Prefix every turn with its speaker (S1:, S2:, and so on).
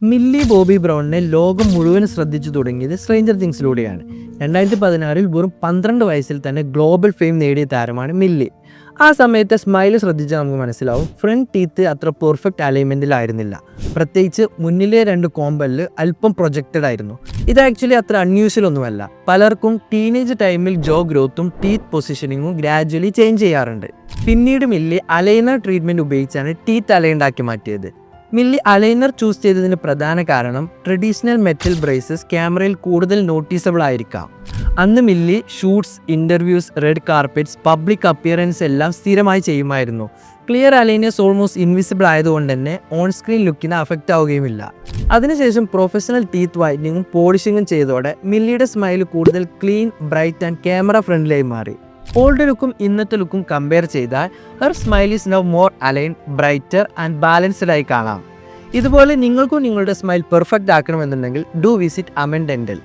S1: Milli Bobby ബ്രൗണിനെ ലോകം മുഴുവൻ ശ്രദ്ധിച്ചു തുടങ്ങിയത് സ്ട്രേഞ്ചർ തിങ്സിലൂടെയാണ്. 2016 വെറും 12 വയസ്സിൽ തന്നെ ഗ്ലോബൽ ഫെയിം നേടിയ താരമാണ് മില്ലി. ആ സമയത്തെ സ്മൈല് ശ്രദ്ധിച്ചാൽ നമുക്ക് മനസ്സിലാവും, ഫ്രണ്ട് ടീത്ത് അത്ര പെർഫെക്റ്റ് അലൈൻമെൻറ്റിലായിരുന്നില്ല. പ്രത്യേകിച്ച് മുന്നിലെ 2 കോമ്പല്ല് അല്പം പ്രൊജക്റ്റഡ് ആയിരുന്നു. ഇത് ആക്ച്വലി അത്ര അൺയൂഷ്വൽ ഒന്നുമല്ല. പലർക്കും ടീനേജ് ടൈമിൽ ജോ ഗ്രോത്തും ടീത്ത് പൊസിഷനിങ്ങും ഗ്രാജ്വലി ചേഞ്ച് ചെയ്യാറുണ്ട്. പിന്നീട് മില്ലി അലൈനർ ട്രീറ്റ്മെൻറ്റ് ഉപയോഗിച്ചാണ് ടീത്ത് അലൈൻഡാക്കി മാറ്റിയത്. മില്ലി അലൈനർ ചൂസ് ചെയ്തതിന് പ്രധാന കാരണം ട്രഡീഷണൽ മെറ്റൽ ബ്രേസസ് ക്യാമറയിൽ കൂടുതൽ നോട്ടീസബിൾ ആയിരിക്കാം. അന്ന് Millie shoots, interviews, red carpets, public appearance എല്ലാം സ്ഥിരമായി ചെയ്യുമായിരുന്നു. ക്ലിയർ അലൈനേഴ്സ് ഓൾമോസ്റ്റ് ഇൻവിസിബിൾ ആയതുകൊണ്ട് തന്നെ ഓൺ സ്ക്രീൻ ലുക്കിന് അഫക്റ്റ് ആവുകയുമില്ല. അതിനുശേഷം പ്രൊഫഷണൽ ടീത്ത് വൈറ്റനിങ്ങും പോളിഷിങ്ങും ചെയ്തതോടെ മില്ലിയുടെ സ്മൈൽ കൂടുതൽ ക്ലീൻ, ബ്രൈറ്റ് ആൻഡ് ക്യാമറ ഫ്രണ്ട്ലിയായി മാറി. ഓൾഡ് ലുക്കും ഇന്നത്തെ ലുക്കും കമ്പയർ ചെയ്താൽ her smile is now more align, brighter and balanced ആയി കാണാം. ഇതുപോലെ നിങ്ങൾക്കും നിങ്ങളുടെ സ്മൈൽ പെർഫെക്റ്റ് ആക്കണമെന്നുണ്ടെങ്കിൽ ഡു വിസിറ്റ് അമൻ ഡെന്റൽ.